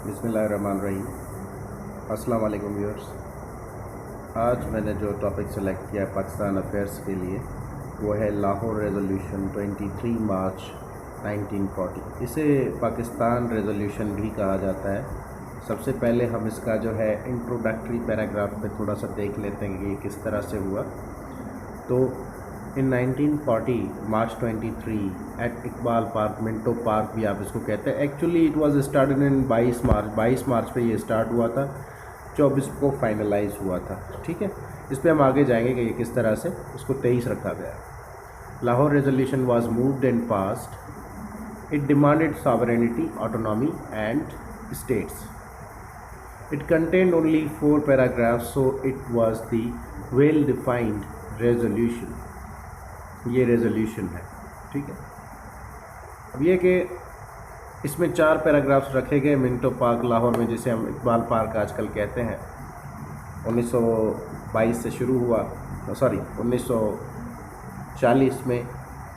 बिस्मिल्लाहिर्रहमानिर्रहीम। अस्सलाम वालेकुम व्यूअर्स। आज मैंने जो टॉपिक सेलेक्ट किया है पाकिस्तान अफेयर्स के लिए वो है लाहौर रेजोल्यूशन 23 मार्च 1940। इसे पाकिस्तान रेजोल्यूशन भी कहा जाता है। सबसे पहले हम इसका जो है इंट्रोडक्टरी पैराग्राफ पे थोड़ा सा देख लेते हैं कि ये किस तरह से हुआ। तो in 1940 March 23 at Iqbal Park, Minto Park भी आप इसको कहते हैं। Actually it was started in 22 March पे ये स्टार्ट हुआ था, 24 को फाइनलाइज हुआ था। ठीक है, इस पे हम आगे जाएंगे कि ये किस तरह से इसको 23 रखा गया। Lahore resolution was moved and passed. It demanded sovereignty, autonomy and states. It contained only 4 paragraphs, so it was the well-defined resolution. ये रेजोल्यूशन है, ठीक है। अब ये कि इसमें 4 पैराग्राफ्स रखे गए मिंटो पार्क लाहौर में, जिसे हम इकबाल पार्क आजकल कहते हैं। 1922 से शुरू हुआ, 1940 में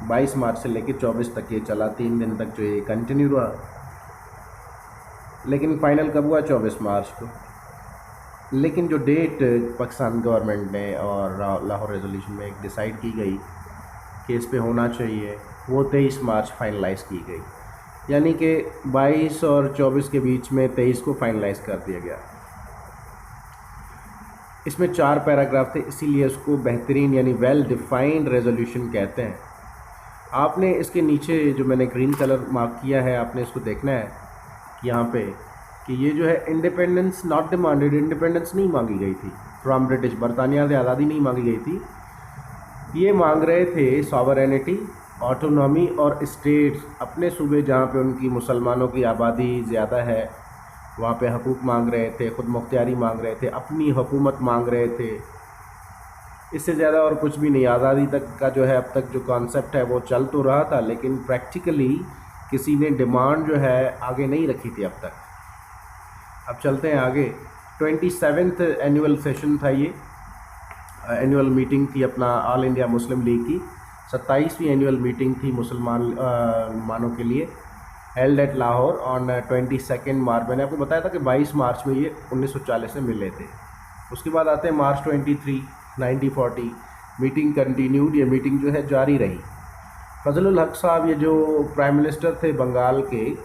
22 मार्च से लेकर 24 तक ये चला, 3 दिन तक जो ये कंटिन्यू रहा। लेकिन फाइनल कब हुआ? 24 मार्च को। लेकिन जो डेट पाकिस्तान गवर्नमेंट ने और लाहौर रेजोल्यूशन में एक डिसाइड की गई कि इस पे होना चाहिए, वो 23 मार्च फाइनलाइज़ की गई। यानी कि 22 और 24 के बीच में 23 को फाइनलाइज़ कर दिया गया। इसमें 4 पैराग्राफ थे, इसीलिए उसको बेहतरीन यानी वेल डिफाइंड रेजोल्यूशन कहते हैं। आपने इसके नीचे जो मैंने ग्रीन कलर मार्क किया है, आपने इसको देखना है यहाँ पे कि ये जो है इंडिपेंडेंस नॉट डिमांडेड, इंडिपेंडेंस नहीं मांगी गई थी फ्रॉम ब्रिटिश, बरतानिया से आज़ादी नहीं मांगी गई थी। ये मांग रहे थे सॉवरेनिटी, ऑटोनॉमी और स्टेट्स। अपने सूबे जहाँ पे उनकी मुसलमानों की आबादी ज़्यादा है वहाँ पे हकूक़ मांग रहे थे, ख़ुद मुख्तियारी मांग रहे थे, अपनी हुकूमत मांग रहे थे। इससे ज़्यादा और कुछ भी नहीं। आज़ादी तक का जो है अब तक जो कॉन्सेप्ट है वो चल तो रहा था, लेकिन प्रैक्टिकली किसी ने डिमांड जो है आगे नहीं रखी थी अब तक। अब चलते हैं आगे। 27th एनुअल सेशन था ये, एनुअल मीटिंग थी अपना ऑल इंडिया मुस्लिम लीग की। 27वीं एनुअल मीटिंग थी मुसलमानों के लिए, हेल्ड एट लाहौर ऑन 22 मार्च। मैंने आपको बताया था कि 22 मार्च में ये 1940 में मिले थे। उसके बाद आते हैं मार्च 23 1940, मीटिंग कंटिन्यूड। ये मीटिंग जो है जारी रही। फजलुल हक साहब, ये जो प्राइम मिनिस्टर थे बंगाल के,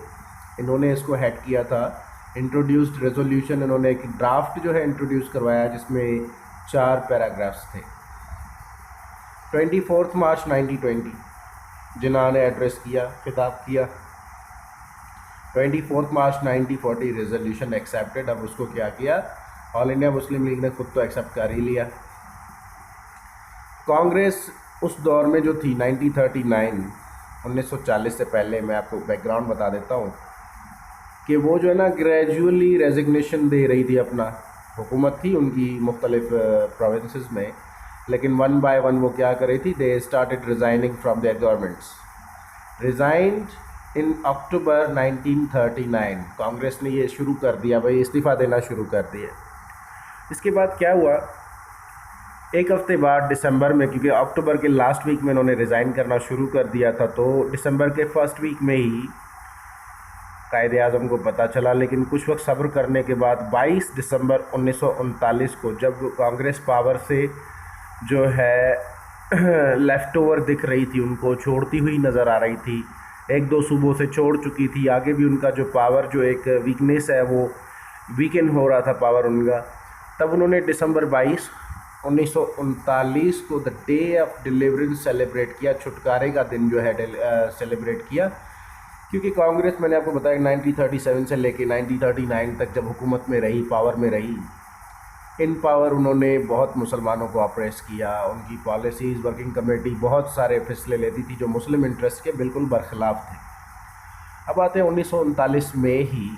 इन्होंने इसको हेड किया था। इंट्रोड्यूस्ड रेजोल्यूशन, इन्होंने एक ड्राफ्ट जो है इंट्रोड्यूस करवाया जिसमें 4 पैराग्राफ्स थे। 24 मार्च 1920 जिन्ना ने एड्रेस किया, खिताब किया। 24 मार्च 1940 रेजोल्यूशन एक्सेप्टेड। अब उसको क्या किया, ऑल इंडिया मुस्लिम लीग ने खुद तो एक्सेप्ट कर ही लिया। कांग्रेस उस दौर में जो थी 1940 से पहले, मैं आपको बैकग्राउंड बता देता हूँ कि वो जो है ना ग्रेजुअली रेजिग्नेशन दे रही थी। अपना हुकूमत थी उनकी मुख्तलिफ प्रोविंसेस में, लेकिन 1 बाय 1 वो क्या कर रही थी, they started resigning from their governments. Resigned in October 1939 Congress ने ये शुरू कर दिया, भाई इस्तीफ़ा देना शुरू कर दिया। इसके बाद क्या हुआ, एक हफ्ते बाद दिसंबर में, क्योंकि अक्टूबर के लास्ट वीक में उन्होंने रिज़ाइन करना शुरू कर दिया था, तो दिसंबर के फर्स्ट वीक में ही कायदे आज़म को पता चला। लेकिन कुछ वक्त सब्र करने के बाद 22 दिसंबर 1939 को, जब कांग्रेस पावर से जो है लेफ़्ट ओवर दिख रही थी, उनको छोड़ती हुई नज़र आ रही थी, 1-2 सूबों से छोड़ चुकी थी, आगे भी उनका जो पावर, जो एक वीकनेस है वो वीकेंड हो रहा था पावर उनका, तब उन्होंने दिसंबर 22 1939 को the day of deliverance celebrate किया, छुटकारे का दिन जो है सेलिब्रेट किया। क्योंकि कांग्रेस, मैंने आपको बताया 1937 से लेके 1939 तक जब हुकूमत में रही, पावर में रही, इन पावर उन्होंने बहुत मुसलमानों को ऑप्रेस किया। उनकी पॉलिसीज़, वर्किंग कमेटी बहुत सारे फैसले लेती थी जो मुस्लिम इंटरेस्ट के बिल्कुल बरखिलाफ़ थे। अब आते हैं 1939 में ही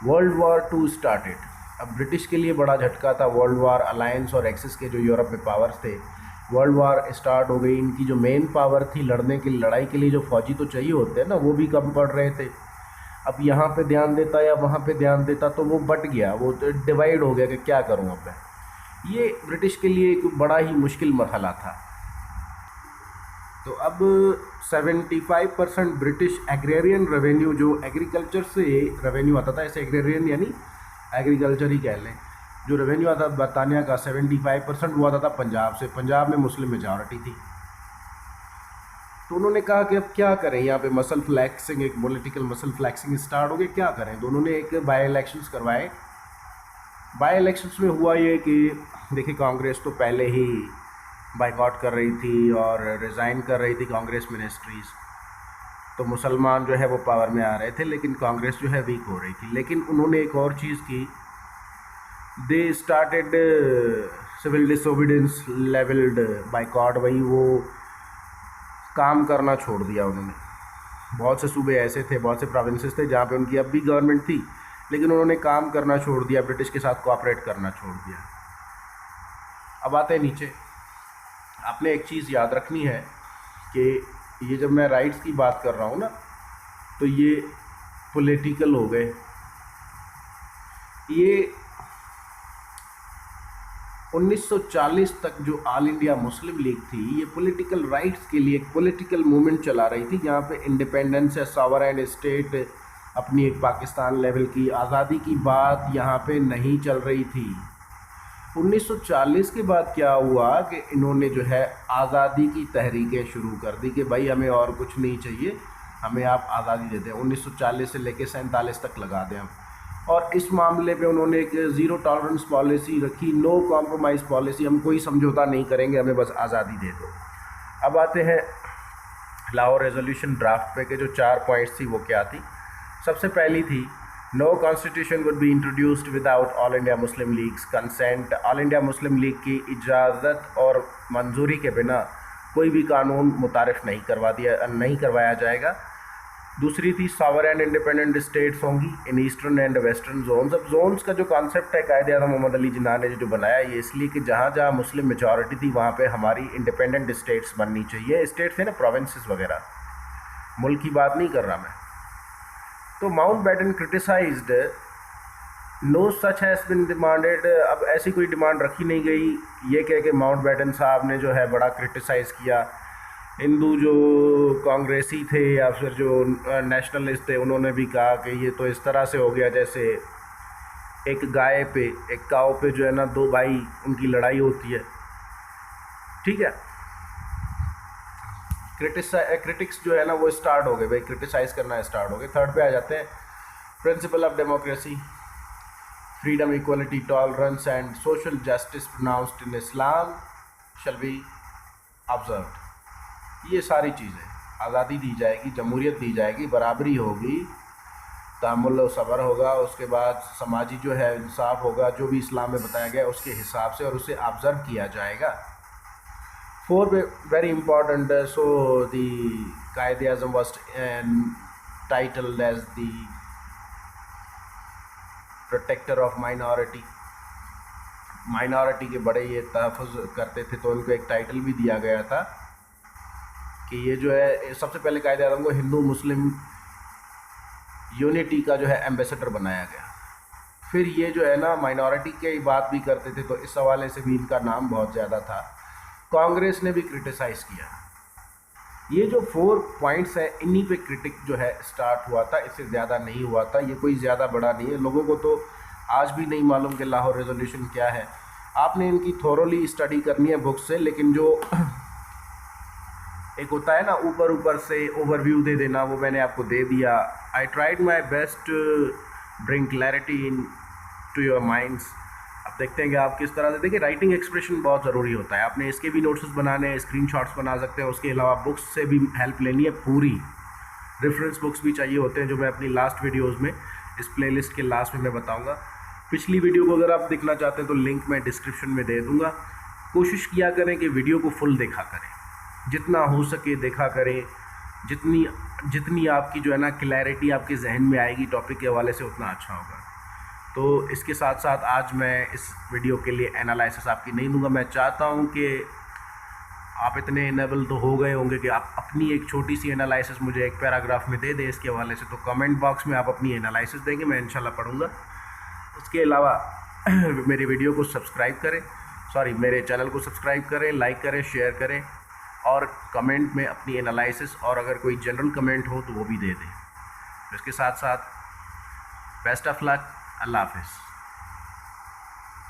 वर्ल्ड वॉर 2 स्टार्टेड। अब ब्रिटिश के लिए बड़ा झटका था। वर्ल्ड वार अलायंस और एक्सिस के जो यूरोप में पावर्स थे, वर्ल्ड वार स्टार्ट हो गई। इनकी जो मेन पावर थी लड़ने की, लड़ाई के लिए जो फौजी तो चाहिए होते हैं ना, वो भी कम पड़ रहे थे। अब यहाँ पे ध्यान देता या वहाँ पे ध्यान देता, तो वो बट गया, वो तो डिवाइड हो गया कि क्या करूँ अब मैं। ये ब्रिटिश के लिए एक बड़ा ही मुश्किल मरहला था। तो अब 75% ब्रिटिश एग्रेरियन रेवेन्यू, जो एग्रीकल्चर से रेवेन्यू आता था, ऐसे एग्रेरियन यानी एग्रीकल्चर ही कह लें, जो रेवेन्यू आता था बरतानिया का 75% वो आता था पंजाब से। पंजाब में मुस्लिम मेजॉरिटी थी। तो उन्होंने कहा कि अब क्या करें, यहाँ पे मसल फ्लैक्सिंग, एक पॉलिटिकल मसल फ्लैक्सिंग स्टार्ट हो गई, क्या करें। तो उन्होंने एक बाई इलेक्शंस करवाए। बाई इलेक्शंस में हुआ ये कि देखिए कांग्रेस तो पहले ही बाइकआउट कर रही थी और रिज़ाइन कर रही थी कांग्रेस मिनिस्ट्रीज़, तो मुसलमान जो है वो पावर में आ रहे थे, लेकिन कांग्रेस जो है वीक हो रही थी। लेकिन उन्होंने एक और चीज़ की, they started civil disobedience levelled boycott, वही वो काम करना छोड़ दिया उन्होंने। बहुत से सूबे ऐसे थे, बहुत से प्रोविंसेस थे जहाँ पे उनकी अब भी गवर्नमेंट थी, लेकिन उन्होंने काम करना छोड़ दिया, ब्रिटिश के साथ कोऑपरेट करना छोड़ दिया। अब आते हैं नीचे। आपने एक चीज़ याद रखनी है कि ये जब मैं राइट्स की बात कर रहा हूँ ना, तो ये पॉलिटिकल हो गए। ये 1940 तक जो ऑल इंडिया मुस्लिम लीग थी, ये पॉलिटिकल राइट्स के लिए एक पॉलिटिकल मूवमेंट चला रही थी, जहाँ पे इंडिपेंडेंस या सॉवरेन स्टेट, अपनी एक पाकिस्तान लेवल की आज़ादी की बात यहाँ पे नहीं चल रही थी। 1940 के बाद क्या हुआ कि इन्होंने जो है आज़ादी की तहरीकें शुरू कर दी कि भाई हमें और कुछ नहीं चाहिए, हमें आप आज़ादी दे दें। 1940 से लेकर 47 तक लगा दें हम। और इस मामले पे उन्होंने एक ज़ीरो टॉलरेंस पॉलिसी रखी, नो कॉम्प्रोमाइज़ पॉलिसी, हम कोई समझौता नहीं करेंगे, हमें बस आज़ादी दे दो। अब आते हैं लाहौर रेजोल्यूशन ड्राफ्ट पे के जो 4 पॉइंट्स थी वो क्या थी। सबसे पहली थी, no constitution would be introduced without All India Muslim League's consent. All India Muslim League की इजाज़त और मंजूरी के बिना कोई भी कानून मुतारिफ नहीं करवाया जाएगा। दूसरी थी, सॉवरेन इंडिपेंडेंट स्टेट्स होंगी in eastern and western zones. अब जोन्स का जो कॉन्सेप्ट है कायदे-ए-आज़म मोहम्मद अली जिन्ना ने जो बनाया, ये इसलिए कि जहाँ जहाँ मुस्लिम मेजॉरिटी थी वहाँ पे हमारी इंडिपेंडेंट स्टेट्स बननी चाहिए। स्टेट्स थे ना, प्रोविंसेस वगैरह, मुल्क की बात नहीं कर रहा मैं। तो Mountbatten criticised, no such has been demanded. अब ऐसी कोई डिमांड रखी नहीं गई। ये कह के माउंटबेटन साहब ने जो है बड़ा क्रिटिसाइज़ किया। हिंदू जो कांग्रेसी थे या फिर जो नेशनलिस्ट थे, उन्होंने भी कहा कि ये तो इस तरह से हो गया जैसे एक गाय पे, एक काऊ पे जो है ना, दो भाई उनकी लड़ाई होती है। ठीक है, क्रिटिक्स जो है ना वो स्टार्ट हो गए भाई, क्रिटिसाइज़ करना स्टार्ट हो गए। थर्ड पे आ जाते हैं, principle of democracy, freedom, equality, tolerance and social justice pronounced in Islam shall be observed. ये सारी चीज़ें, आज़ादी दी जाएगी, जमहूरियत दी जाएगी, बराबरी होगी, तामुल और सब्र होगा, उसके बाद समाजी जो है इंसाफ होगा, जो भी इस्लाम में बताया गया उसके हिसाब से, और उसे ऑब्ज़र्व किया जाएगा। Four very important, so the Qaid-e-Azam was titled as the protector of minority। Minority के बड़े ये तहफ़्फ़ुज़ करते थे, तो उनको एक टाइटल भी दिया गया था कि ये जो है, सबसे पहले कायद-ए-आज़म को हिंदू मुस्लिम यूनिटी का जो है एम्बेसडर बनाया गया। फिर ये जो है ना माइनॉरिटी की बात भी करते थे, तो इस हवाले से भी इनका नाम बहुत ज़्यादा था। कांग्रेस ने भी क्रिटिसाइज़ किया। ये जो 4 पॉइंट्स हैं, इन्हीं पे क्रिटिक जो है स्टार्ट हुआ था, इससे ज़्यादा नहीं हुआ था। ये कोई ज़्यादा बड़ा नहीं है। लोगों को तो आज भी नहीं मालूम कि लाहौर रेजोल्यूशन क्या है। आपने इनकी थोरोली स्टडी करनी है बुक से, लेकिन जो एक होता है ना ऊपर से ओवरव्यू दे देना, वो मैंने आपको दे दिया। I tried my best bring clarity into your minds. अब देखते हैं कि आप किस तरह से, देखिए राइटिंग एक्सप्रेशन बहुत ज़रूरी होता है। आपने इसके भी नोट्स बनाने हैं, स्क्रीनशॉट्स बना सकते हैं। उसके अलावा बुक्स से भी हेल्प लेनी है, पूरी रेफरेंस बुक्स भी चाहिए होते हैं, जो मैं अपनी लास्ट वीडियोस में, इस प्लेलिस्ट के लास्ट में मैं बताऊंगा। पिछली वीडियो को अगर आप देखना चाहते हैं तो लिंक मैं डिस्क्रिप्शन में दे दूँगा। कोशिश किया करें कि वीडियो को फुल देखा करें, जितना हो सके देखा करें। जितनी आपकी जो है ना क्लैरिटी आपके जहन में आएगी टॉपिक के हवाले से, उतना अच्छा होगा। तो इसके साथ साथ आज मैं इस वीडियो के लिए एनालिसिस आपकी नहीं दूंगा। मैं चाहता हूं कि आप इतने इनेबल तो हो गए होंगे कि आप अपनी एक छोटी सी एनालिसिस मुझे एक पैराग्राफ में दे दें इसके हवाले से। तो कमेंट बॉक्स में आप अपनी एनालिसिस देंगे, मैं इंशाल्लाह पढ़ूंगा। उसके अलावा मेरे वीडियो को सब्सक्राइब करें, मेरे चैनल को सब्सक्राइब करें, लाइक करें, शेयर करें और कमेंट में अपनी एनालिसिस और अगर कोई जनरल कमेंट हो तो वो भी दे दें। तो इसके साथ साथ बेस्ट ऑफ लक, अल्लाह हाफिज़।